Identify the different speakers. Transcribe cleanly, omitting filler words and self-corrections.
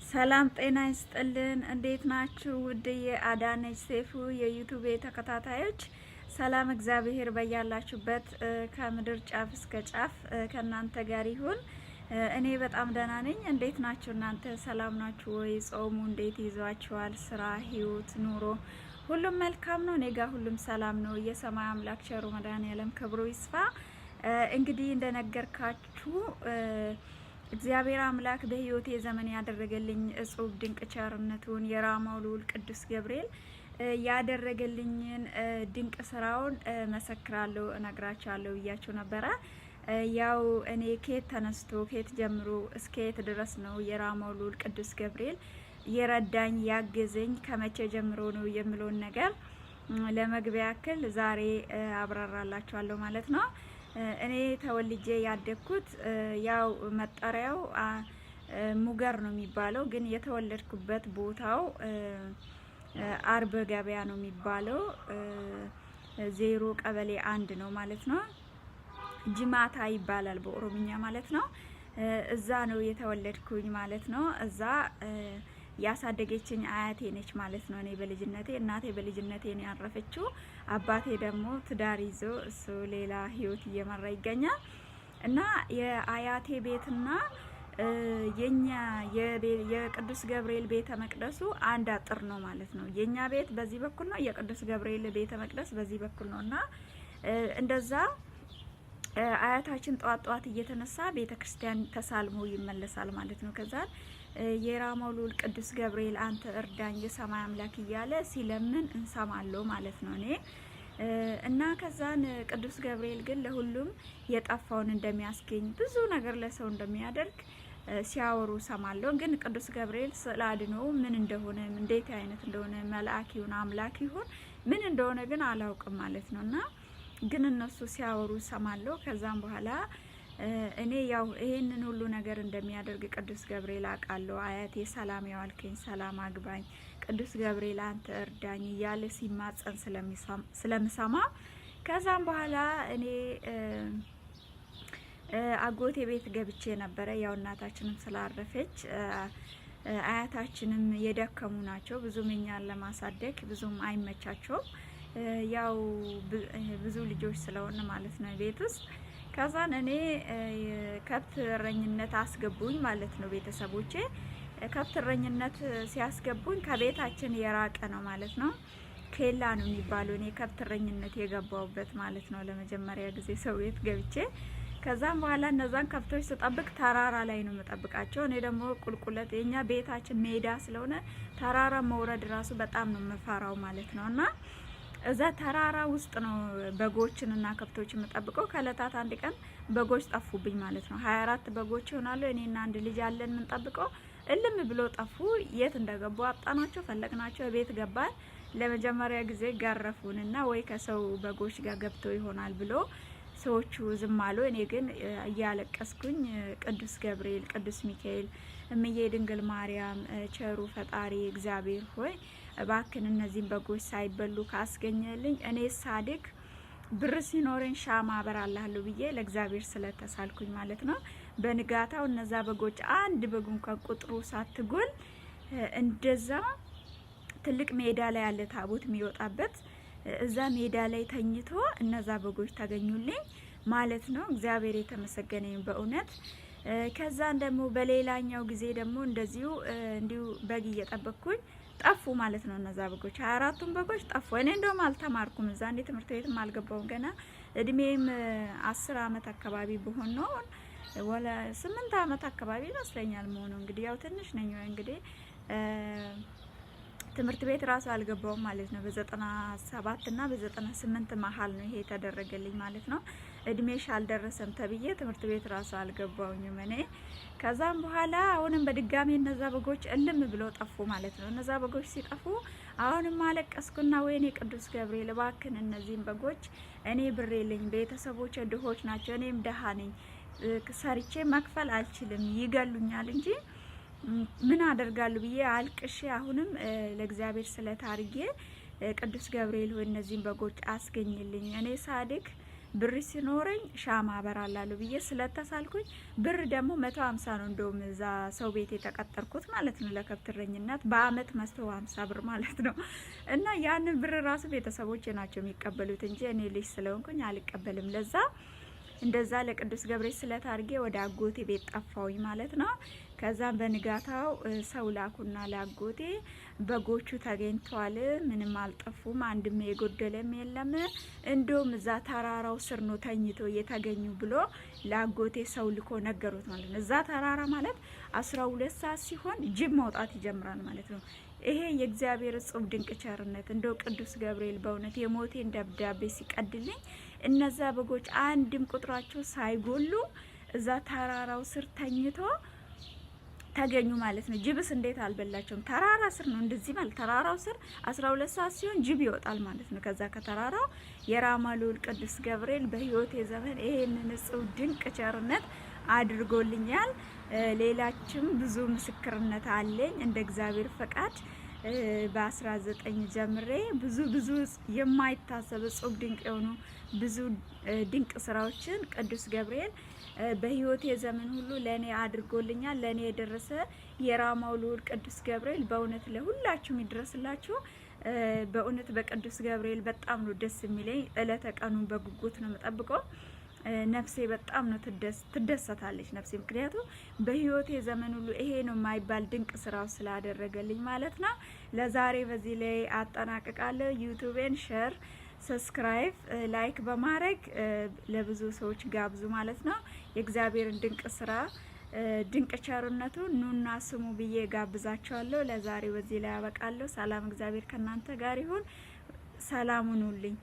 Speaker 1: ሰላም ጤና ይስጥልን። እንዴት ናችሁ? ውድ የአዳነች ሰይፉ የዩቲዩብ ተከታታዮች ሰላም እግዚአብሔር በያላችሁበት ከምድር ጫፍ እስከ ጫፍ ከናንተ ጋር ይሁን። እኔ በጣም ደህና ነኝ። እንዴት ናችሁ እናንተ? ሰላም ናችሁ ወይ? ጾሙ እንዴት ይዟችኋል? ስራ፣ ህይወት፣ ኑሮ ሁሉም መልካም ነው? እኔ ጋር ሁሉም ሰላም ነው። የሰማይ አምላክ ቸሩ መድኃኔዓለም ክብሩ ይስፋ። እንግዲህ እንደነገርካችሁ እግዚአብሔር አምላክ በህይወቴ ዘመን ያደረገልኝ እጹብ ድንቅ ቸርነቱን የራማው ልዑል ቅዱስ ገብርኤል ያደረገልኝን ድንቅ ስራውን መሰክራለሁ፣ እነግራችኋለሁ ብያችሁ ነበረ። ያው እኔ ከየት ተነስቶ ከየት ጀምሮ እስከ የት ድረስ ነው የራማው ልዑል ቅዱስ ገብርኤል የረዳኝ ያገዘኝ ከመቼ ጀምሮ ነው የምለውን ነገር ለመግቢያ ያክል ዛሬ አብራራላችኋለሁ ማለት ነው። እኔ ተወልጄ ያደግኩት ያው መጠሪያው ሙገር ነው የሚባለው፣ ግን የተወለድኩበት ቦታው አርብ ገበያ ነው የሚባለው። 0 ቀበሌ 1 ነው ማለት ነው። ጅማታ ይባላል በኦሮምኛ ማለት ነው። እዛ ነው የተወለድኩኝ ማለት ነው። እዛ ያሳደገችኝ አያቴ ነች ማለት ነው። እኔ በልጅነቴ እናቴ በልጅነቴ ነው ያረፈችው። አባቴ ደግሞ ትዳር ይዞ እሱ ሌላ ህይወት እየመራ ይገኛል። እና የአያቴ ቤትና የኛ የቅዱስ ገብርኤል ቤተ መቅደሱ አንድ አጥር ነው ማለት ነው። የኛ ቤት በዚህ በኩል ነው፣ የቅዱስ ገብርኤል ቤተ መቅደስ በዚህ በኩል ነውና እንደዛ አያታችን ጧት እየተነሳ ቤተ ክርስቲያን ተሳልሞ ይመለሳል ማለት ነው። ከዛ የራማው ልዑል ቅዱስ ገብርኤል አንተ እርዳኝ የሰማይ አምላክ እያለ ሲለምን እንሰማለሁ ማለት ነው እኔ እና ከዛን ቅዱስ ገብርኤል ግን ለሁሉም የጠፋውን እንደሚያስገኝ ብዙ ነገር ለሰው እንደሚያደርግ ሲያወሩ ሰማለሁ። ግን ቅዱስ ገብርኤል ስለ አድኖ ምን እንደሆነ እንዴት አይነት እንደሆነ መልአክ ይሁን አምላክ ይሁን ምን እንደሆነ ግን አላውቅም ማለት ነውና ግን እነሱ ሲያወሩ ሰማለሁ። ከዛም በኋላ እኔ ያው ይሄንን ሁሉ ነገር እንደሚያደርግ ቅዱስ ገብርኤል አውቃለሁ። አያቴ ሰላም ያዋልከኝ ሰላም አግባኝ ቅዱስ ገብርኤል አንተ እርዳኝ እያለ ሲማጸን ስለምሰማ ከዛም በኋላ እኔ አጎቴ ቤት ገብቼ ነበረ። ያው እናታችንም ስላረፈች አያታችንም የደከሙ ናቸው። ብዙም እኛን ለማሳደግ ብዙም አይመቻቸውም። ያው ብዙ ልጆች ስለሆነ ማለት ነው ቤት ውስጥ። ከዛን እኔ ከብት እረኝነት አስገቡኝ ማለት ነው ቤተሰቦቼ። ከብት እረኝነት ሲያስገቡኝ ከቤታችን የራቀ ነው ማለት ነው። ኬላ ነው የሚባለው። እኔ ከብት እረኝነት የገባውበት ማለት ነው ለመጀመሪያ ጊዜ ሰው ቤት ገብቼ። ከዛም በኋላ እነዛን ከብቶች ስጠብቅ ተራራ ላይ ነው የምጠብቃቸው። እኔ ደግሞ ቁልቁለት የኛ ቤታችን ሜዳ ስለሆነ ተራራ መውረድ ራሱ በጣም ነው የምፈራው ማለት ነውና እዛ ተራራ ውስጥ ነው በጎችን እና ከብቶችን የምጠብቀው። ከእለታት አንድ ቀን በጎች ጠፉብኝ ማለት ነው። 24 በጎች ይሆናሉ። እኔና አንድ ልጅ አለን የምንጠብቀው። እልም ብሎ ጠፉ። የት እንደገቡ አጣናቸው፣ ፈለግናቸው። ቤት ገባን። ለመጀመሪያ ጊዜ ገረፉንና ወይ ከሰው በጎች ጋር ገብተው ይሆናል ብሎ ሰዎቹ ዝም አሉ። እኔ ግን እያለቀስኩኝ ቅዱስ ገብርኤል፣ ቅዱስ ሚካኤል፣ እምዬ ድንግል ማርያም፣ ቸሩ ፈጣሪ እግዚአብሔር ሆይ እባክን እነዚህን በጎች ሳይበሉ ካስገኘልኝ እኔ ሳድግ ብር ሲኖረኝ ሻማ አበራላለሁ ብዬ ለእግዚአብሔር ስለተሳልኩኝ ማለት ነው። በንጋታው እነዛ በጎች አንድ በግ እንኳን ቁጥሩ ሳትጎል እንደዛ ትልቅ ሜዳ ላይ ያለ ታቦት የሚወጣበት እዛ ሜዳ ላይ ተኝቶ እነዛ በጎች ታገኙልኝ ማለት ነው። እግዚአብሔር የተመሰገነ ይሁን በእውነት። ከዛን ደግሞ በሌላኛው ጊዜ ደግሞ እንደዚሁ እንዲሁ በግ እየጠበቅኩኝ ጠፉ ማለት ነው። እነዛ በጎች 24ቱም በጎች ጠፉ። እኔ እንደውም አልተማርኩም እዛ እንዴ ትምህርት ቤትም አልገባውም ገና እድሜም 10 አመት አካባቢ በሆነ ነው ወላ 8 አመት አካባቢ ይመስለኛል መሆኑ። እንግዲህ ያው ትንሽ ነኝ እንግዲህ ትምህርት ቤት ራሱ አልገባውም ማለት ነው። በ97 እና በ98 መሀል ነው ይሄ የተደረገልኝ ማለት ነው። እድሜሽ አልደረሰም ተብዬ ትምህርት ቤት ራሱ አልገባውኝም እኔ። ከዛም በኋላ አሁንም በድጋሚ እነዛ በጎች እልም ብለው ጠፉ ማለት ነው። እነዛ በጎች ሲጠፉ አሁንም አለቀስኩና ወይኔ ቅዱስ ገብርኤል እባክን እነዚህን በጎች እኔ ብር የለኝ፣ ቤተሰቦች ድሆች ናቸው፣ እኔም ደሃ ነኝ፣ ሰርቼ መክፈል አልችልም፣ ይገሉኛል እንጂ ምን አደርጋለሁ ብዬ አልቅሼ አሁንም ለእግዚአብሔር ስለታርጌ ቅዱስ ገብርኤል ሆይ እነዚህን በጎች አስገኝልኝ፣ እኔ ሳድግ ብር ሲኖረኝ ሻማ አበራላለሁ ብዬ ስለተሳልኩኝ ብር ደግሞ 150 ነው እንደውም እዛ ሰው ቤት የተቀጠርኩት ማለት ነው ለከብት እረኝነት በአመት 150 ብር ማለት ነው። እና ያንን ብር ራሱ ቤተሰቦቼ ናቸው የሚቀበሉት እንጂ እኔ ልጅ ስለሆንኩኝ አልቀበልም። ለዛ እንደዛ ለቅዱስ ገብርኤል ስለታርጌ ወደ አጎቴ ቤት ጠፋውኝ ማለት ነው። ከዛም በንጋታው ሰው ላኩና ለአጎቴ በጎቹ ተገኝተዋል፣ ምንም አልጠፉም፣ አንድም የጎደለም የለም፣ እንደውም እዛ ተራራው ስር ነው ተኝቶ የተገኙ ብሎ ለአጎቴ ሰው ልኮ ነገሩት ማለት ነው። እዛ ተራራ ማለት 12 ሰዓት ሲሆን ጅብ መውጣት ይጀምራል ማለት ነው። ይሄ የእግዚአብሔር ጽብ ድንቅ ቸርነት እንደው ቅዱስ ገብርኤል በእውነት የሞቴን ደብዳቤ ሲቀድልኝ እነዛ በጎች አንድም ቁጥራቸው ሳይጎሉ እዛ ተራራው ስር ተኝቶ ተገኙ ማለት ነው። ጅብስ እንዴት አልበላቸውም? ተራራ ስር ነው እንደዚህ ማለት ተራራው ስር 12 ሰዓት ሲሆን ጅብ ይወጣል ማለት ነው። ከዛ ከተራራው የራማ ልዑል ቅዱስ ገብርኤል በህይወቴ ዘመን ይሄንን ጽብ ድንቅ ቸርነት አድርጎልኛል። ሌላችም ብዙ ምስክርነት አለኝ እንደ እግዚአብሔር ፈቃድ በ19 ጀምሬ ብዙ የማይታሰብ ጽብ ድንቅ የሆኑ ብዙ ድንቅ ስራዎችን ቅዱስ ገብርኤል በህይወቴ ዘመን ሁሉ ለኔ አድርጎልኛል። ለኔ የደረሰ የራማው ልዑል ቅዱስ ገብርኤል በእውነት ለሁላችሁም ይድረስላችሁ። በእውነት በቅዱስ ገብርኤል በጣም ነው ደስ የሚለኝ። እለተ ቀኑን በጉጉት ነው የምጠብቀው። ነፍሴ በጣም ነው ትደሰታለች ነፍሴ። ምክንያቱም በህይወቴ ዘመን ሁሉ ይሄ ነው የማይባል ድንቅ ስራው ስላደረገልኝ ማለት ነው። ለዛሬ በዚህ ላይ አጠናቅቃለሁ። ዩቲዩብን ሼር፣ ሰብስክራይብ፣ ላይክ በማድረግ ለብዙ ሰዎች ጋብዙ ማለት ነው። የእግዚአብሔርን ድንቅ ስራ ድንቅ ቸርነቱ ኑና ስሙ ብዬ ጋብዛቸዋለሁ። ለዛሬ በዚህ ላይ ያበቃለሁ። ሰላም እግዚአብሔር ከናንተ ጋር ይሁን። ሰላም ሁኑልኝ።